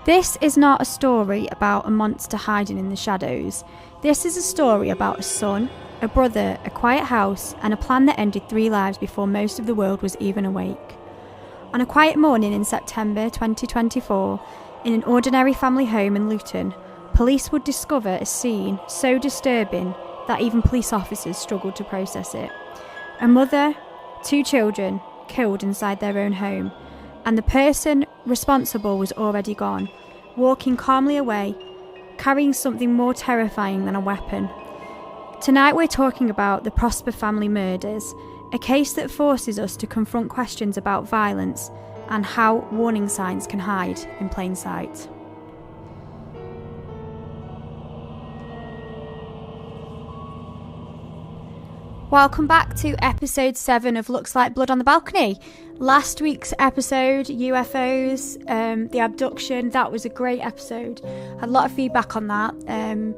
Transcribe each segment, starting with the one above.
This is not a story about a monster hiding in the shadows. This is a story about a son, a brother, a quiet house, and a plan that ended 3 lives before most of the world was even awake. On a quiet morning in September 2024, in an ordinary family home in Luton, police would discover a scene so disturbing that even police officers struggled to process it. A mother, 2 children, killed inside their own home, and the person responsible was already gone, walking calmly away, carrying something more terrifying than a weapon. Tonight we're talking about the Prosper family murders, a case that forces us to confront questions about violence and how warning signs can hide in plain sight. Welcome back to episode 7 of Looks Like Blood on the Balcony. Last week's episode, UFOs, the abduction, that was a great episode. Had a lot of feedback on that.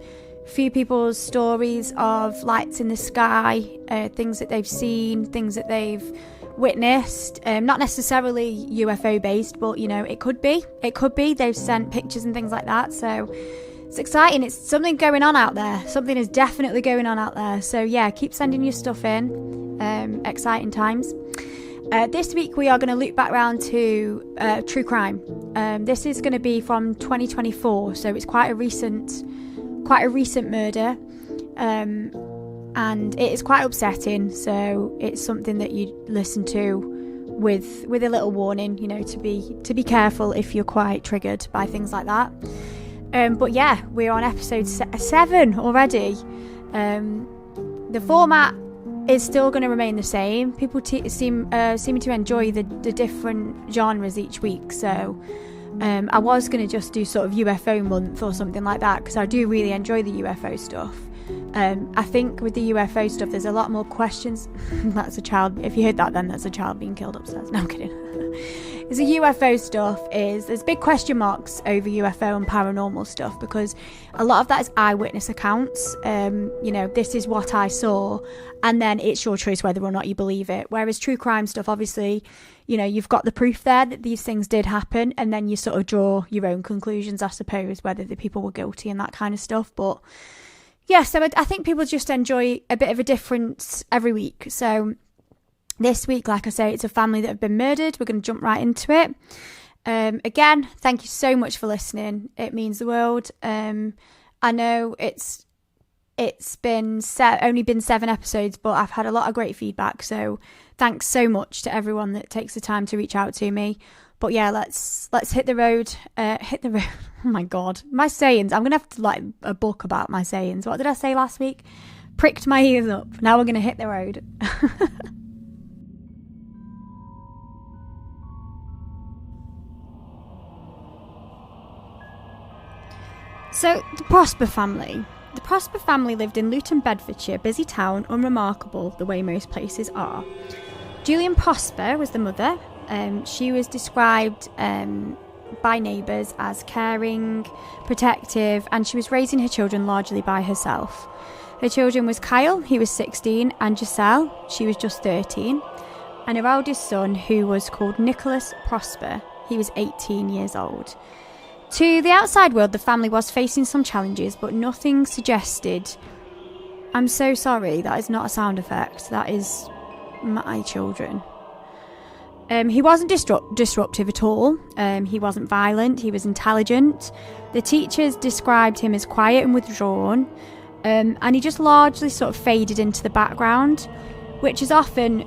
Few people's stories of lights in the sky, things that they've seen, things that they've witnessed. Not necessarily UFO based, but it could be. They've sent pictures and things like that. So it's exciting. It's something going on out there. Something is definitely going on out there. So yeah, keep sending your stuff in. Exciting times. This week we are going to loop back around to true crime. This is going to be from 2024, so it's quite a recent murder, and it is quite upsetting. So it's something that you listen to with a little warning, to be careful if you're quite triggered by things like that. But yeah, we're on episode 7 already. The format is still going to remain the same. People seem to enjoy the different genres each week. So I was going to just do sort of UFO month or something like that, because I do really enjoy the UFO stuff. I think with the UFO stuff, there's a lot more questions. That's a child. If you heard that, then that's a child being killed upstairs. No, I'm kidding. The UFO stuff there's big question marks over UFO and paranormal stuff, because a lot of that is eyewitness accounts. This is what I saw, and then it's your choice whether or not you believe it. Whereas true crime stuff, obviously, you've got the proof there that these things did happen, and then you sort of draw your own conclusions, I suppose, whether the people were guilty and that kind of stuff. But yeah, so I think people just enjoy a bit of a difference every week. So this week, like I say, it's a family that have been murdered. We're going to jump right into it. Again, thank you so much for listening. It means the world. I know it's been only been 7 episodes, but I've had a lot of great feedback. So thanks so much to everyone that takes the time to reach out to me. But yeah, let's hit the road. Hit the road. Oh my God, my sayings. I'm gonna have to write a book about my sayings. What did I say last week? Pricked my ears up. Now we're gonna hit the road. So, the Prosper family. The Prosper family lived in Luton, Bedfordshire, busy town, unremarkable the way most places are. Juliana Prosper was the mother. She was described by neighbours as caring, protective, and she was raising her children largely by herself. Her children was Kyle, he was 16, and Giselle, she was just 13, and her eldest son, who was called Nicholas Prosper, he was 18 years old. To the outside world, the family was facing some challenges, but nothing suggested... I'm so sorry, that is not a sound effect. That is my children. He wasn't disruptive at all. He wasn't violent. He was intelligent. The teachers described him as quiet and withdrawn. And he just largely sort of faded into the background, which is often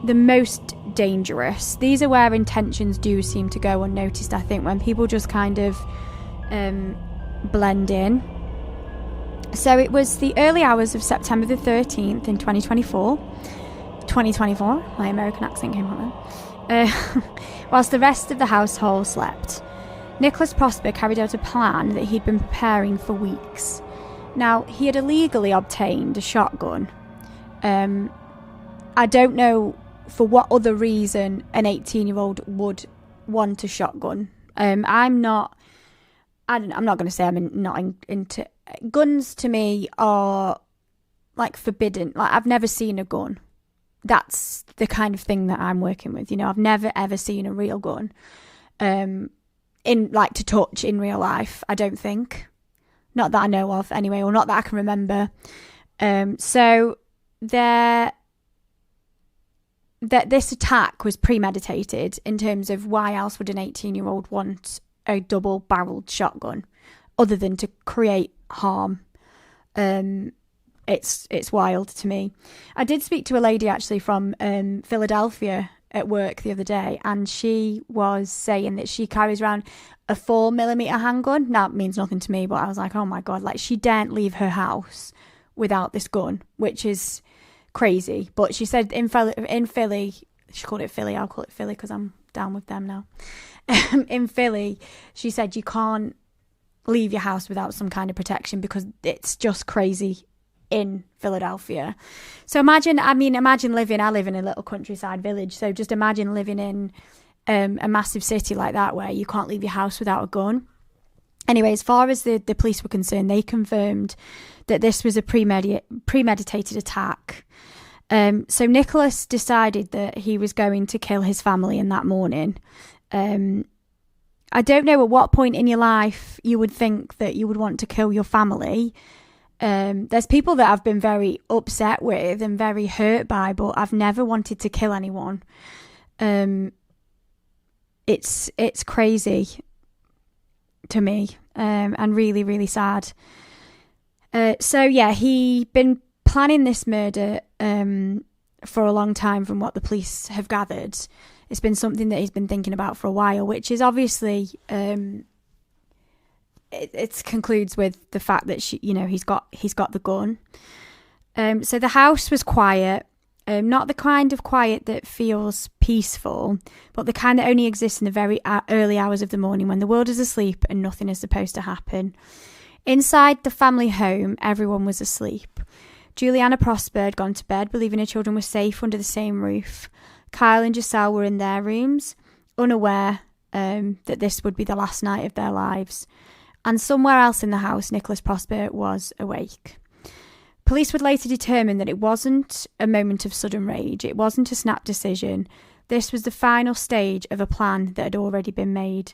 the most dangerous. These are where intentions do seem to go unnoticed, I think, when people just kind of blend in. So it was the early hours of September the 13th in 2024. My American accent came out then. Whilst the rest of the household slept. Nicholas Prosper carried out a plan that he'd been preparing for weeks. Now, he had illegally obtained a shotgun. I don't know for what other reason an 18-year-old would want a shotgun. I'm not going to say I'm not into... Guns to me are like forbidden. Like, I've never seen a gun. That's the kind of thing that I'm working with. I've never ever seen a real gun. to touch in real life, I don't think. Not that I know of anyway, or not that I can remember. So this attack was premeditated in terms of why else would an 18-year-old want a double-barreled shotgun other than to create harm. It's wild to me. I did speak to a lady actually from Philadelphia at work the other day, and she was saying that she carries around a 4mm handgun. Now, it means nothing to me, but I was like, oh my God, like she daren't leave her house without this gun, which is crazy. But she said in Philly, she called it Philly, I'll call it Philly because I'm down with them now. In Philly, she said you can't leave your house without some kind of protection because it's just crazy in Philadelphia. So imagine living, I live in a little countryside village, so just imagine living in a massive city like that where you can't leave your house without a gun. Anyway, as far as the police were concerned, they confirmed that this was a premeditated attack. So Nicholas decided that he was going to kill his family in that morning. I don't know at what point in your life you would think that you would want to kill your family. There's people that I've been very upset with and very hurt by, but I've never wanted to kill anyone. It's crazy to me, and really, really sad. So yeah, he'd been planning this murder for a long time from what the police have gathered. It's been something that he's been thinking about for a while, which is obviously it concludes with the fact that he's got the gun. So the house was quiet, not the kind of quiet that feels peaceful, but the kind that only exists in the very early hours of the morning when the world is asleep and nothing is supposed to happen. Inside the family home, everyone was asleep. Juliana Prosper had gone to bed, believing her children were safe under the same roof. Kyle and Giselle were in their rooms, unaware that this would be the last night of their lives. And somewhere else in the house, Nicholas Prosper was awake. Police would later determine that it wasn't a moment of sudden rage. It wasn't a snap decision. This was the final stage of a plan that had already been made.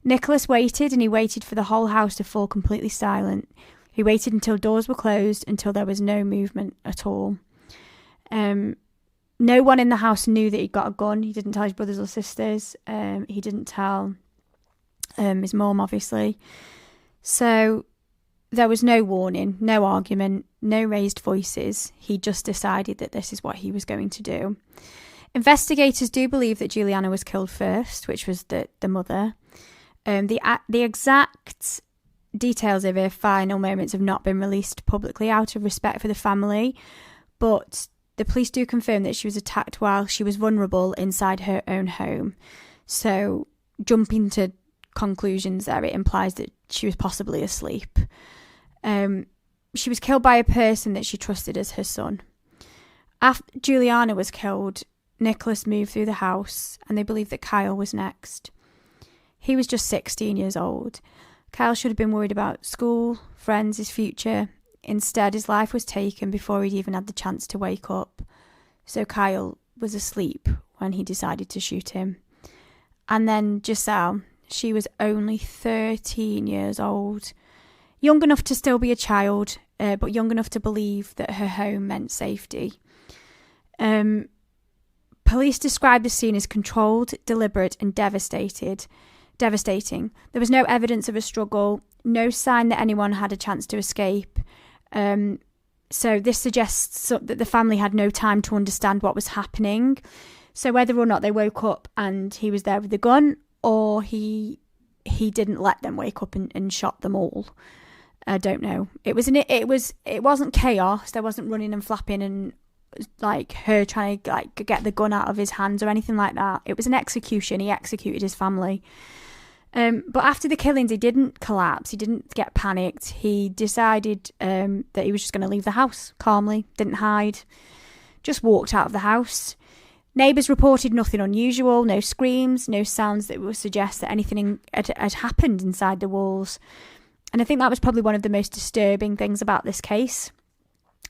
Nicholas waited, and he waited for the whole house to fall completely silent. He waited until doors were closed, until there was no movement at all. No one in the house knew that he'd got a gun. He didn't tell his brothers or sisters. He didn't tell his mum, obviously. So there was no warning, no argument, no raised voices. He just decided that this is what he was going to do. Investigators do believe that Juliana was killed first, which was the mother. The exact details of her final moments have not been released publicly out of respect for the family, but the police do confirm that she was attacked while she was vulnerable inside her own home. So jumping to conclusions there, it implies that she was possibly asleep. She was killed by a person that she trusted as her son. After Juliana was killed, Nicholas moved through the house, and they believe that Kyle was next. He was just 16 years old. Kyle should have been worried about school, friends, his future. Instead, his life was taken before he'd even had the chance to wake up. So Kyle was asleep when he decided to shoot him. And then Giselle, she was only 13 years old. Young enough to still be a child, but young enough to believe that her home meant safety. Police described the scene as controlled, deliberate and devastating. There was no evidence of a struggle, no sign that anyone had a chance to escape. So this suggests that the family had no time to understand what was happening. So whether or not they woke up and he was there with the gun, or he didn't let them wake up and shot them all, I don't know. It wasn't chaos. There wasn't running and flapping and like her trying to like get the gun out of his hands or anything like that. It was an execution. He executed his family. But after the killings, he didn't collapse. He didn't get panicked. He decided that he was just going to leave the house calmly, didn't hide, just walked out of the house. Neighbours reported nothing unusual, no screams, no sounds that would suggest that anything had happened inside the walls. And I think that was probably one of the most disturbing things about this case.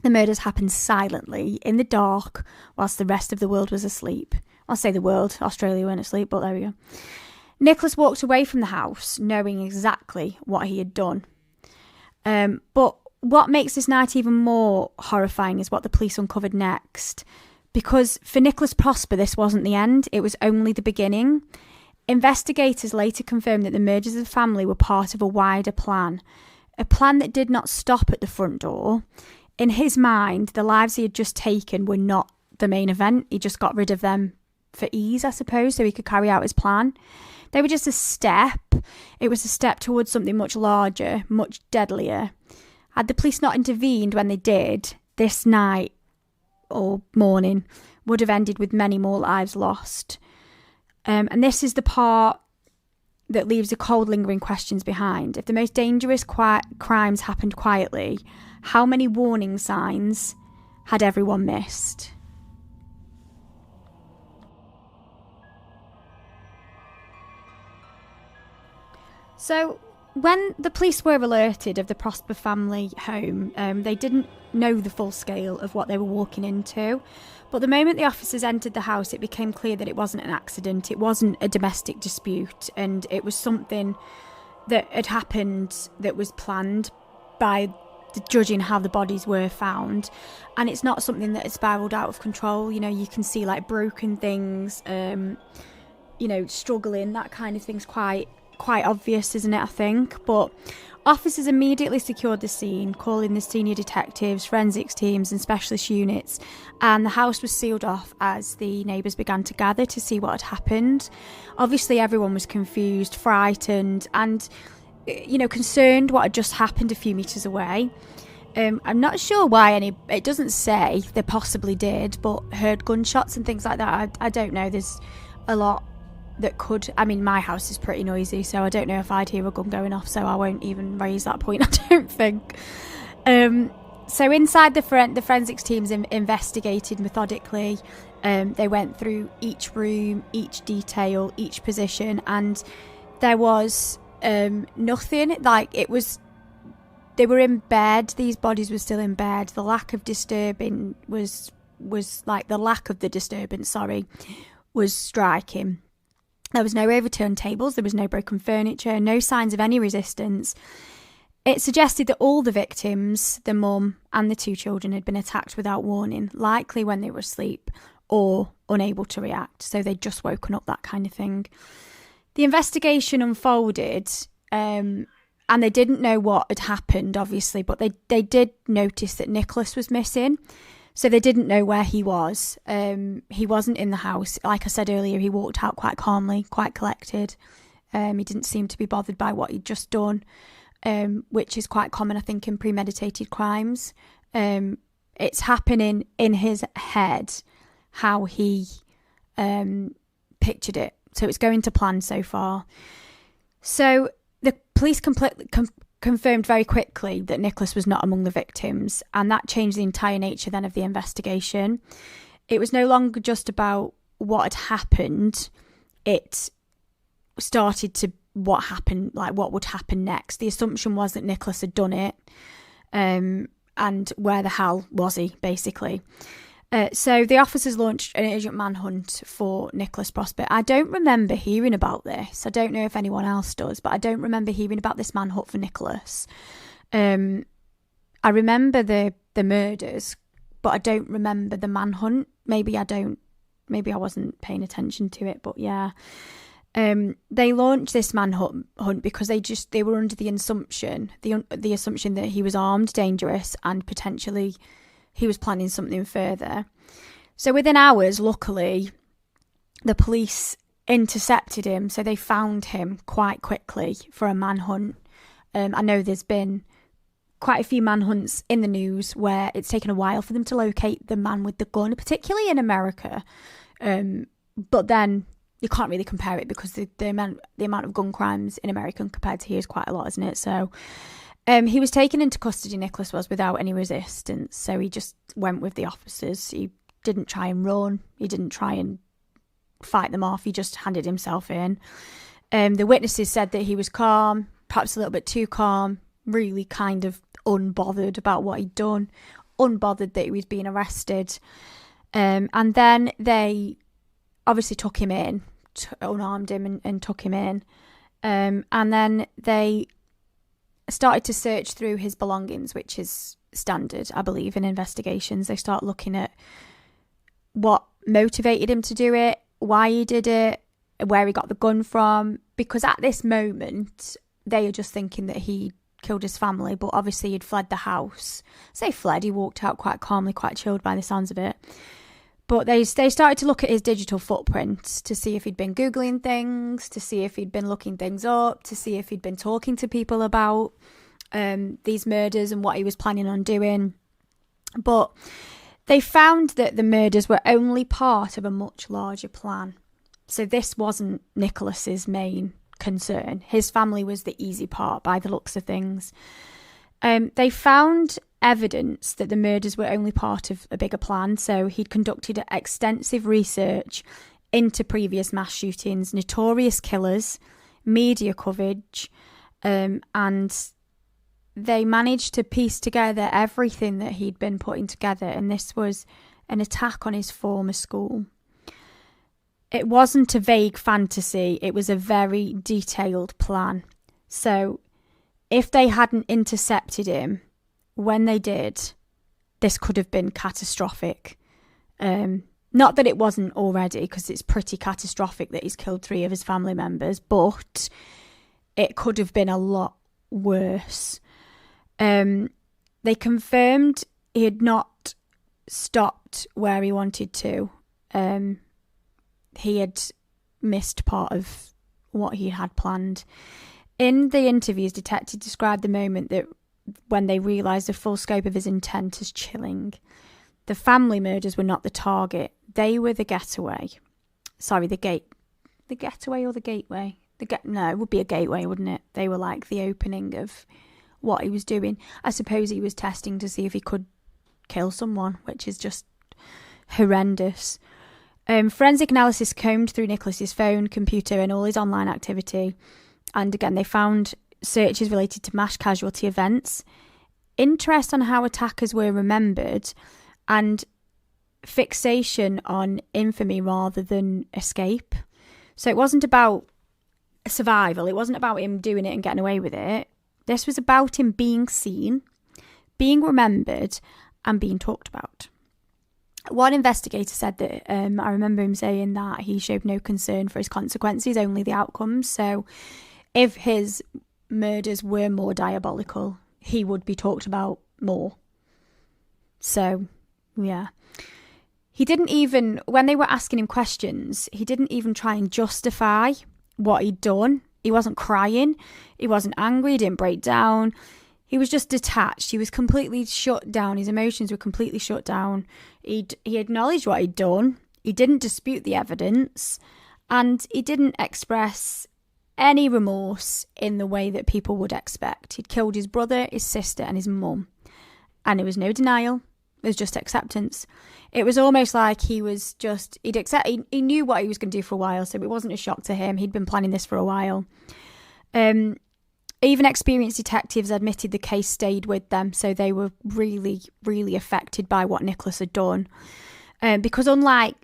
The murders happened silently, in the dark, whilst the rest of the world was asleep. I'll say the world, Australia weren't asleep, but there we go. Nicholas walked away from the house knowing exactly what he had done. But what makes this night even more horrifying is what the police uncovered next. Because for Nicholas Prosper, this wasn't the end, it was only the beginning. Investigators later confirmed that the murders of the family were part of a wider plan. A plan that did not stop at the front door. In his mind, the lives he had just taken were not the main event. He just got rid of them for ease, I suppose, so he could carry out his plan. They were just a step. It was a step towards something much larger, much deadlier. Had the police not intervened when they did, this night or morning would have ended with many more lives lost. And this is the part that leaves the cold, lingering questions behind. If the most dangerous crimes happened quietly, how many warning signs had everyone missed? So, when the police were alerted of the Prosper family home, they didn't know the full scale of what they were walking into. But the moment the officers entered the house, it became clear that it wasn't an accident, it wasn't a domestic dispute, and it was something that had happened that was planned by judging how the bodies were found. And it's not something that had spiralled out of control. You know, you can see like broken things, struggling, that kind of thing's quite obvious, isn't it, I think? But officers immediately secured the scene, calling the senior detectives, forensics teams and specialist units, and the house was sealed off as the neighbours began to gather to see what had happened. Obviously everyone was confused, frightened and, concerned what had just happened a few metres away. I'm not sure why it doesn't say, they possibly did, but heard gunshots and things like that. I don't know, there's a lot that could, my house is pretty noisy, so I don't know if I'd hear a gun going off, so I won't even raise that point, I don't think. So inside the forensics teams investigated methodically. They went through each room, each detail, each position, and there was nothing, they were in bed, these bodies were still in bed. The lack of disturbance was striking. There was no overturned tables, there was no broken furniture, no signs of any resistance. It suggested that all the victims, the mum and the two children, had been attacked without warning, likely when they were asleep or unable to react, so they'd just woken up, that kind of thing. The investigation unfolded, and they didn't know what had happened, obviously, but they did notice that Nicholas was missing. So they didn't know where he was. He wasn't in the house. Like I said earlier, he walked out quite calmly, quite collected. He didn't seem to be bothered by what he'd just done, which is quite common, I think, in premeditated crimes. It's happening in his head how he pictured it. So it's going to plan so far. So the police confirmed very quickly that Nicholas was not among the victims, and that changed the entire nature then of the investigation. It was no longer just about what had happened. It started to what happened, like what would happen next. The assumption was that Nicholas had done it, and where the hell was he, basically. So the officers launched an urgent manhunt for Nicholas Prosper. I don't remember hearing about this. I don't know if anyone else does, but I don't remember hearing about this manhunt for Nicholas. I remember the murders, but I don't remember the manhunt. Maybe I wasn't paying attention to it, but yeah. They launched this manhunt because they were under the assumption that he was armed, dangerous, and potentially he was planning something further. So within hours, luckily, the police intercepted him, so they found him quite quickly for a manhunt. I know there's been quite a few manhunts in the news where it's taken a while for them to locate the man with the gun, particularly in America. But then you can't really compare it because the amount of gun crimes in America compared to here is quite a lot, isn't it? So he was taken into custody, Nicholas was, without any resistance. So he just went with the officers. He didn't try and run. He didn't try and fight them off. He just handed himself in. The witnesses said that he was calm, perhaps a little bit too calm, really kind of unbothered about what he'd done, unbothered that he was being arrested. And then they obviously took him in, unarmed him and took him in. And then they started to search through his belongings, which is standard, I believe, in investigations. They start looking at what motivated him to do it, why he did it, where he got the gun from. Because at this moment, they are just thinking that he killed his family, but obviously he'd fled the house. Say fled, he walked out quite calmly, quite chilled by the sounds of it. But they started to look at his digital footprint to see if he'd been Googling things, to see if he'd been looking things up, to see if he'd been talking to people about these murders and what he was planning on doing. But they found that the murders were only part of a much larger plan. So this wasn't Nicholas's main concern. His family was the easy part by the looks of things. They found evidence that the murders were only part of a bigger plan. So he'd conducted extensive research into previous mass shootings, notorious killers, media coverage, and they managed to piece together everything that he'd been putting together. And this was an attack on his former school. It wasn't a vague fantasy, it was a very detailed plan. So if they hadn't intercepted him when they did, this could have been catastrophic. Not that it wasn't already, because it's pretty catastrophic that he's killed 3 of his family members, but it could have been a lot worse. They confirmed he had not stopped where he wanted to. He had missed part of what he had planned. In the interviews, detectives described the moment that when they realised the full scope of his intent as chilling. The family murders were not the target. They were the getaway. Sorry, the getaway or the gateway? No, it would be a gateway, wouldn't it? They were like the opening of what he was doing. I suppose he was testing to see if he could kill someone, which is just horrendous. Forensic analysis combed through Nicholas's phone, computer and all his online activity. And again, they found searches related to mass casualty events, interest on how attackers were remembered, and fixation on infamy rather than escape. So it wasn't about survival. It wasn't about him doing it and getting away with it. This was about him being seen, being remembered, and being talked about. One investigator said that I remember him saying that he showed no concern for his consequences, only the outcomes. So if his murders were more diabolical, he would be talked about more. So, yeah. He didn't even, when they were asking him questions, he didn't even try and justify what he'd done. He wasn't crying. He wasn't angry. He didn't break down. He was just detached. He was completely shut down. His emotions were completely shut down. He acknowledged what he'd done. He didn't dispute the evidence. And he didn't express any remorse in the way that people would expect. He'd killed his brother, his sister, and his mum. And there was no denial. It was just acceptance. It was almost like he was just, he knew what he was going to do for a while, so it wasn't a shock to him. He'd been planning this for a while. Even experienced detectives admitted the case stayed with them, so they were really, really affected by what Nicholas had done. Because unlike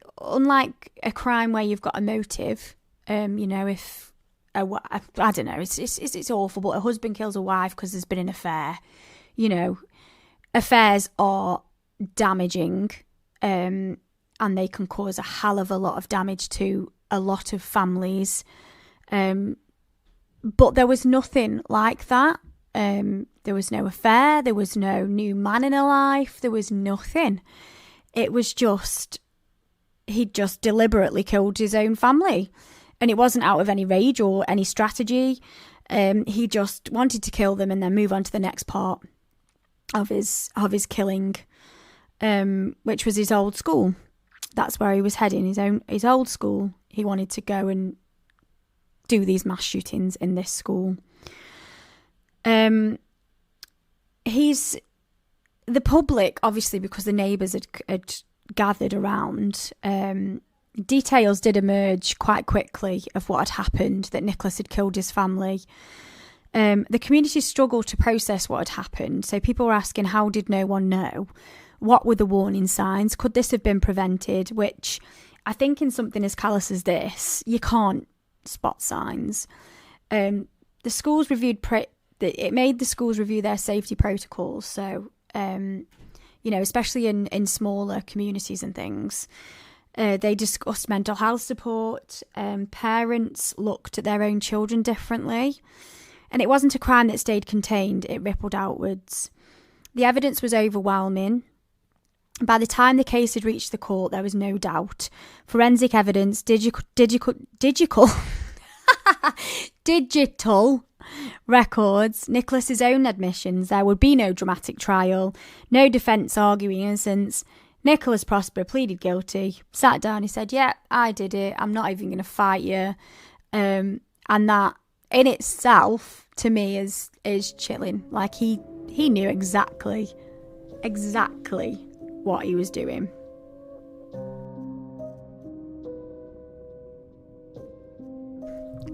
a crime where you've got a motive, if I don't know, it's awful, but a husband kills a wife because there's been an affair. Affairs are damaging, and they can cause a hell of a lot of damage to a lot of families. But there was nothing like that. There was no affair. There was no new man in her life. There was nothing. It was just, he'd just deliberately killed his own family. And it wasn't out of any rage or any strategy. He just wanted to kill them and then move on to the next part of his killing, which was his old school. That's where he was heading, his old school. He wanted to go and do these mass shootings in this school. The public, obviously, because the neighbours had gathered around, details did emerge quite quickly of what had happened, that Nicholas had killed his family. The community struggled to process what had happened, so people were asking, how did no one know? What were the warning signs? Could this have been prevented? Which I think in something as callous as this, you can't spot signs. The schools reviewed it made the schools review their safety protocols. So, especially in smaller communities and things, they discussed mental health support. Parents looked at their own children differently. And it wasn't a crime that stayed contained, it rippled outwards. The evidence was overwhelming. By the time the case had reached the court, there was no doubt. Forensic evidence, digital records, Nicholas's own admissions. There would be no dramatic trial, no defence arguing innocence. Nicholas Prosper pleaded guilty, sat down, he said, yeah, I did it, I'm not even going to fight you. And that in itself, to me, is chilling. Like, he knew exactly what he was doing.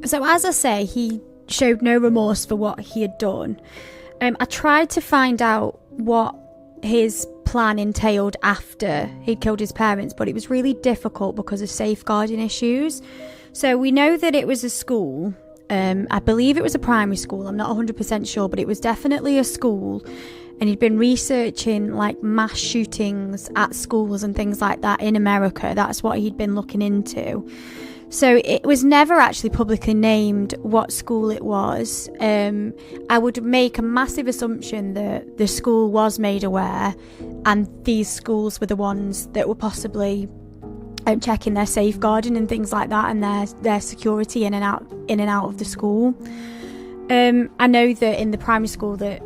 So as I say, he showed no remorse for what he had done. I tried to find out what his plan entailed after he'd killed his parents, but it was really difficult because of safeguarding issues. So we know that it was a school. I believe it was a primary school. I'm not 100% sure, but it was definitely a school. And he'd been researching like mass shootings at schools and things like that in America. That's what he'd been looking into. So it was never actually publicly named what school it was. I would make a massive assumption that the school was made aware, and these schools were the ones that were possibly checking their safeguarding and things like that, and their security in and out of the school. I know that in the primary school that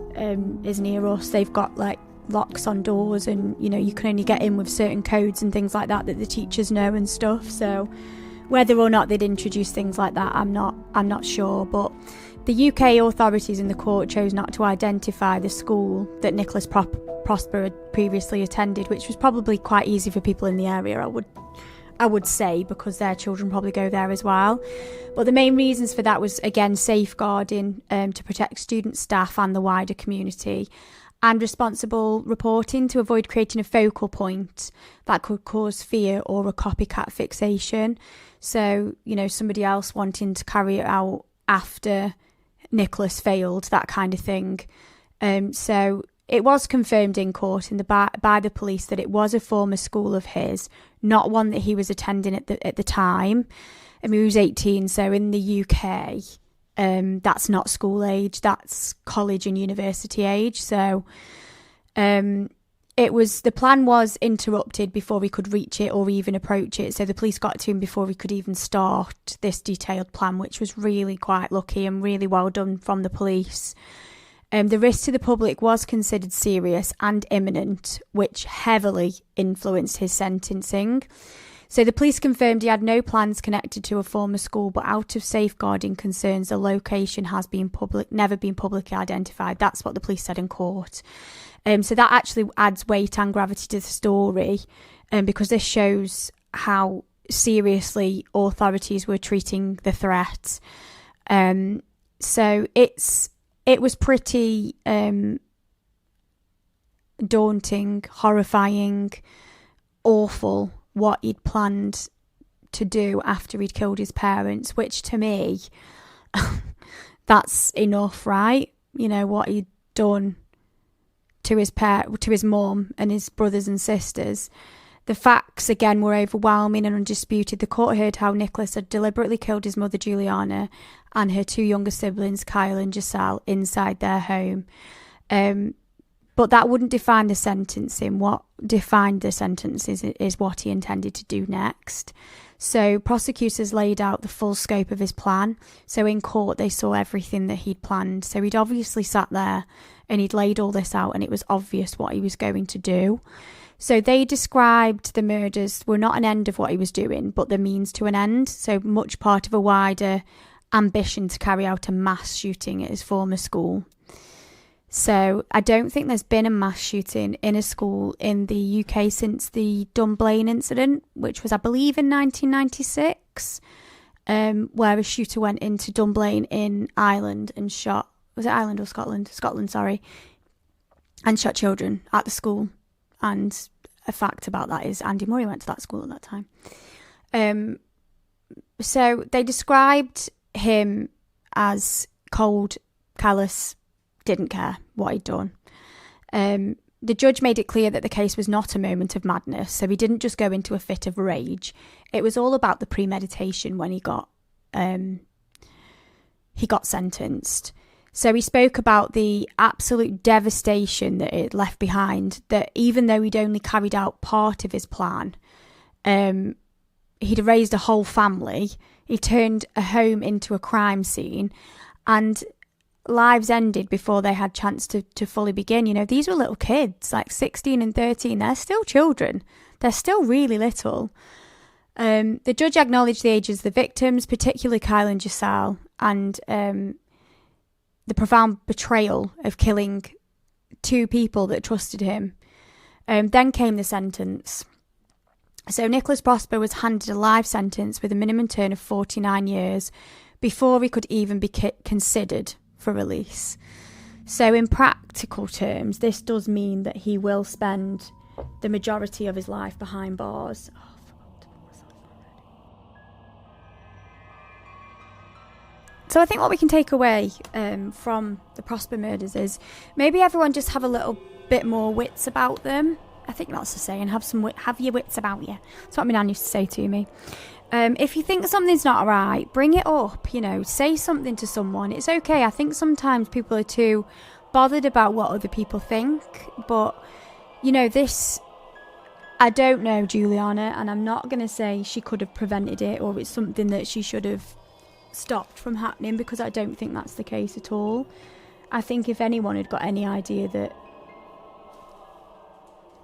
is near us, they've got like locks on doors, and you can only get in with certain codes and things like that the teachers know and stuff. So whether or not they'd introduce things like that, I'm not sure. But the UK authorities in the court chose not to identify the school that Nicholas Prosper had previously attended, which was probably quite easy for people in the area, I would say, because their children probably go there as well. But the main reasons for that was, again, safeguarding to protect students, staff and the wider community, and responsible reporting to avoid creating a focal point that could cause fear or a copycat fixation. So, somebody else wanting to carry it out after Nicholas failed, that kind of thing. So it was confirmed in court by the police that it was a former school of his, not one that he was attending at the time. I mean, he was 18, so in the UK, that's not school age, that's college and university age. So the plan was interrupted before he could reach it or even approach it. So the police got to him before he could even start this detailed plan, which was really quite lucky and really well done from the police. The risk to the public was considered serious and imminent, which heavily influenced his sentencing. So the police confirmed he had no plans connected to a former school, but out of safeguarding concerns, the location has never been publicly identified. That's what the police said in court. So that actually adds weight and gravity to the story, because this shows how seriously authorities were treating the threat. So it was pretty daunting, horrifying, awful what he'd planned to do after he'd killed his parents, which to me, that's enough, right? What he'd done to his mum and his brothers and sisters. The facts, again, were overwhelming and undisputed. The court heard how Nicholas had deliberately killed his mother, Juliana, and her two younger siblings, Kyle and Giselle, inside their home. But that wouldn't define the sentencing. What defined the sentence is what he intended to do next. So prosecutors laid out the full scope of his plan. So in court, they saw everything that he'd planned. So he'd obviously sat there and he'd laid all this out, and it was obvious what he was going to do. So they described the murders were not an end of what he was doing, but the means to an end. So much part of a wider ambition to carry out a mass shooting at his former school. So I don't think there's been a mass shooting in a school in the UK since the Dunblane incident, which was, I believe, in 1996, where a shooter went into Dunblane in Ireland and shot, was it Ireland or Scotland? Scotland, sorry, and shot children at the school. And a fact about that is Andy Murray went to that school at that time. So they described him as cold, callous, didn't care what he'd done. The judge made it clear that the case was not a moment of madness, so he didn't just go into a fit of rage. It was all about the premeditation when he got sentenced. So he spoke about the absolute devastation that it left behind, that even though he'd only carried out part of his plan, he'd raised a whole family, he turned a home into a crime scene, and lives ended before they had chance to fully begin. You know, these were little kids, like 16 and 13. They're still children. They're still really little. The judge acknowledged the ages of the victims, particularly Kyle and Giselle, and the profound betrayal of killing two people that trusted him. Then came the sentence. So Nicholas Prosper was handed a life sentence with a minimum term of 49 years before he could even be considered for release. So in practical terms, this does mean that he will spend the majority of his life behind bars. So I think what we can take away from the Prosper murders is maybe everyone just have a little bit more wits about them. I think that's the saying, have your wits about you. That's what my nan used to say to me. If you think something's not right, bring it up, you know, say something to someone. It's okay. I think sometimes people are too bothered about what other people think. But, you know, this, I don't know Juliana, and I'm not going to say she could have prevented it or it's something that she should have stopped from happening, because I don't think that's the case at all. I think if anyone had got any idea that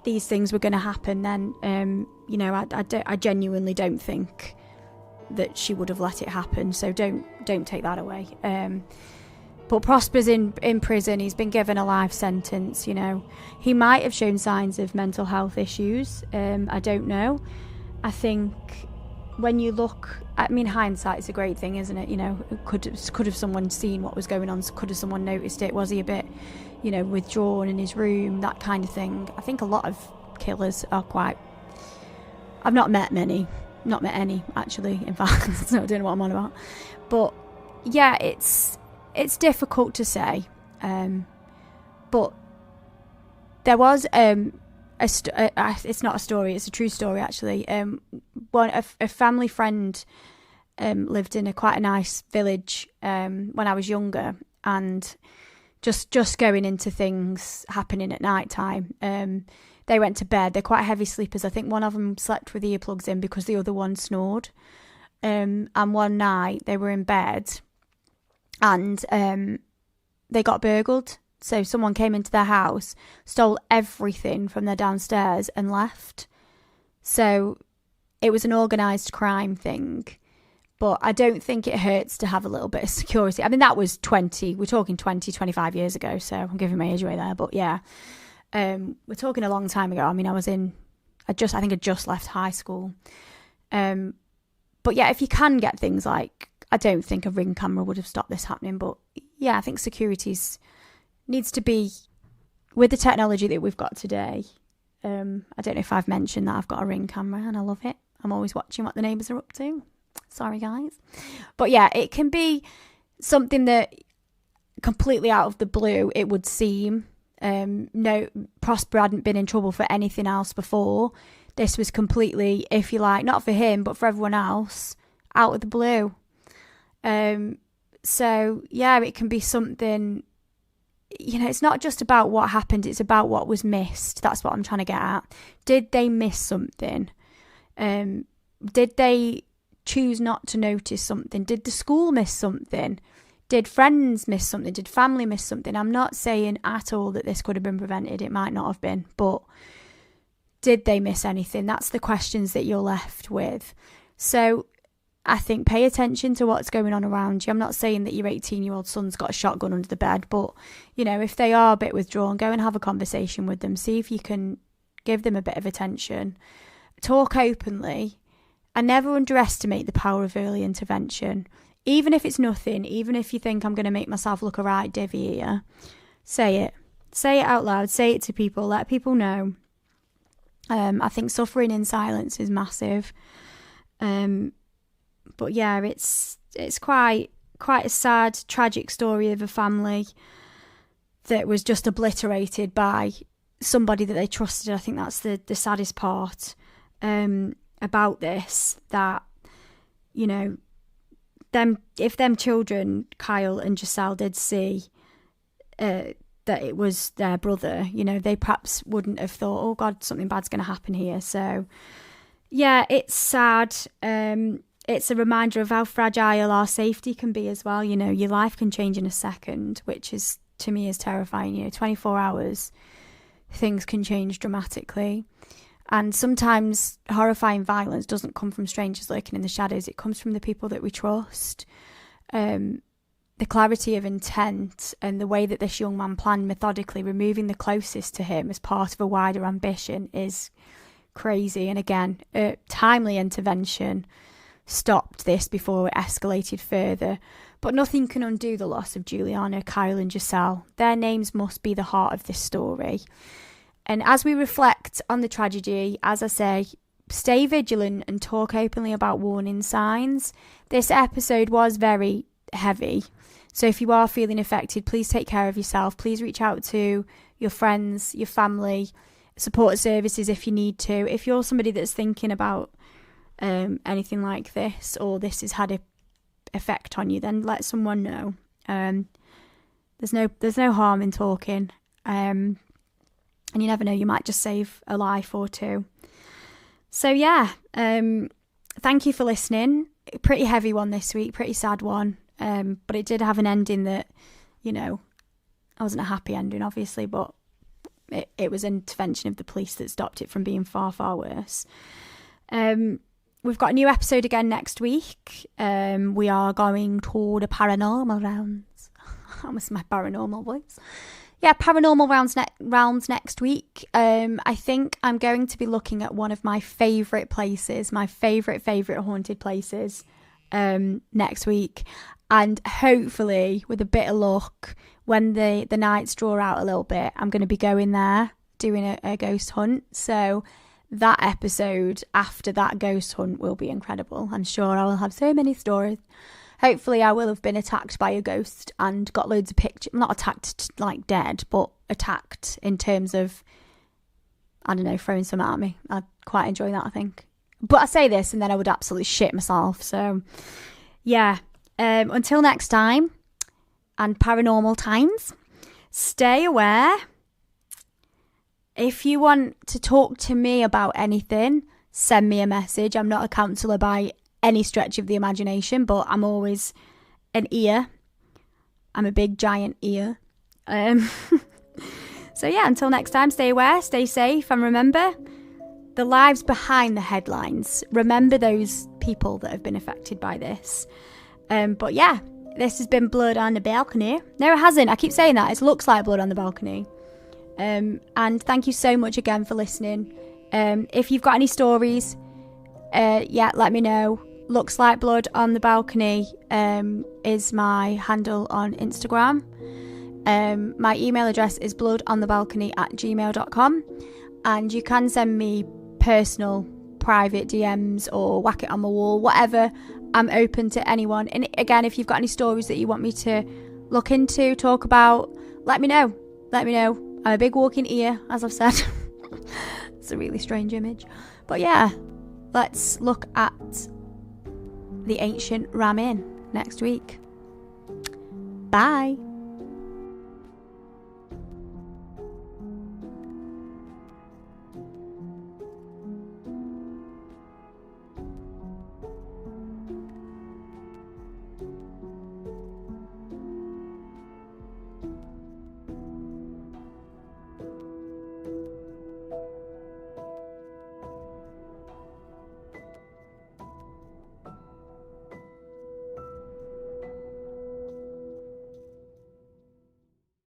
these things were going to happen, then you know, I genuinely don't think that she would have let it happen. So don't take that away. But Prosper's in prison. He's been given a life sentence. You know, he might have shown signs of mental health issues. I don't know. I think when you look, I mean, hindsight is a great thing, isn't it? You know, could have someone seen what was going on? Could have someone noticed it? Was he a bit, you know, withdrawn in his room? That kind of thing. I think a lot of killers are quite. I've not met any actually. In fact, so I don't know what I'm on about. But yeah, it's difficult to say. But there was it's not a story, it's a true story actually. A family friend lived in quite a nice village when I was younger, and just going into things happening at night time. They went to bed. They're quite heavy sleepers. I think one of them slept with earplugs in because the other one snored. And one night they were in bed and they got burgled. So someone came into their house, stole everything from their downstairs and left. So it was an organised crime thing. But I don't think it hurts to have a little bit of security. I mean, that was we're talking 20, 25 years ago. So I'm giving my age away there. But yeah, we're talking a long time ago. I mean, I think I just left high school. But yeah, if you can get things like, I don't think a Ring camera would have stopped this happening. But yeah, I think security's needs to be, with the technology that we've got today. I don't know if I've mentioned that I've got a Ring camera and I love it. I'm always watching what the neighbours are up to. Sorry, guys. But yeah, it can be something that completely out of the blue, it would seem. No, Prosper hadn't been in trouble for anything else before. This was completely, if you like, not for him, but for everyone else, out of the blue. So yeah, it can be something, you know, it's not just about what happened, it's about what was missed. That's what I'm trying to get at. Did they miss something? Did they choose not to notice something? Did the school miss something? Did friends miss something? Did family miss something? I'm not saying at all that this could have been prevented. It might not have been. But did they miss anything? That's the questions that you're left with. So I think pay attention to what's going on around you. I'm not saying that your 18-year-old son's got a shotgun under the bed, but, you know, if they are a bit withdrawn, go and have a conversation with them. See if you can give them a bit of attention. Talk openly, and never underestimate the power of early intervention. Even if it's nothing, even if you think I'm going to make myself look a right divvy here, say it. Say it out loud. Say it to people. Let people know. I think suffering in silence is massive. But yeah, it's quite a sad, tragic story of a family that was just obliterated by somebody that they trusted. I think that's the saddest part about this, that, you know, if them children, Kyle and Giselle, did see that it was their brother, you know, they perhaps wouldn't have thought, oh God, something bad's going to happen here. So yeah, it's sad. It's a reminder of how fragile our safety can be as well. You know, your life can change in a second, which is, to me, is terrifying. You know, 24 hours, things can change dramatically. And sometimes horrifying violence doesn't come from strangers lurking in the shadows. It comes from the people that we trust. The clarity of intent and the way that this young man planned methodically, removing the closest to him as part of a wider ambition, is crazy. And again, timely intervention stopped this before it escalated further. But nothing can undo the loss of Juliana, Kyle and Giselle. Their names must be the heart of this story. And as we reflect on the tragedy, as I say, stay vigilant and talk openly about warning signs. This episode was very heavy. So if you are feeling affected, please take care of yourself. Please reach out to your friends, your family, support services if you need to. If you're somebody that's thinking about anything like this, or this has had an effect on you, then let someone know. There's no harm in talking. And you never know, you might just save a life or two. So yeah, thank you for listening. Pretty heavy one this week, pretty sad one. But it did have an ending that, you know, I wasn't a happy ending, obviously, but it was an intervention of the police that stopped it from being far, far worse. We've got a new episode again next week. We are going to the paranormal rounds. That was my paranormal voice. Yeah, paranormal rounds next week. I think I'm going to be looking at one of my favourite places, my favourite haunted places next week. And hopefully, with a bit of luck, when the nights draw out a little bit, I'm going to be going there, doing a ghost hunt. So that episode after that ghost hunt will be incredible. I'm sure I will have so many stories. Hopefully I will have been attacked by a ghost and got loads of pictures. Not attacked like dead, but attacked in terms of, I don't know, throwing some at me. I'd quite enjoy that, I think. But I say this and then I would absolutely shit myself. So yeah, until next time and paranormal times, stay aware. If you want to talk to me about anything, send me a message. I'm not a counsellor by any stretch of the imagination, but I'm always an ear. I'm a big giant ear. So yeah, until next time, stay aware, stay safe, and remember the lives behind the headlines. Remember those people that have been affected by this. But yeah, this has been Blood on the Balcony. No, it hasn't. I keep saying that. It looks like Blood on the Balcony. And thank you so much again for listening. If you've got any stories, let me know. Looks Like Blood on the Balcony is my handle on Instagram. My email address is bloodonthebalcony@gmail.com, and you can send me personal private DMs or whack it on my wall, whatever. I'm open to anyone. And again, if you've got any stories that you want me to look into, talk about, let me know. I'm a big walking ear, as I've said. It's a really strange image, but yeah, let's look at the ancient Ramin next week. Bye.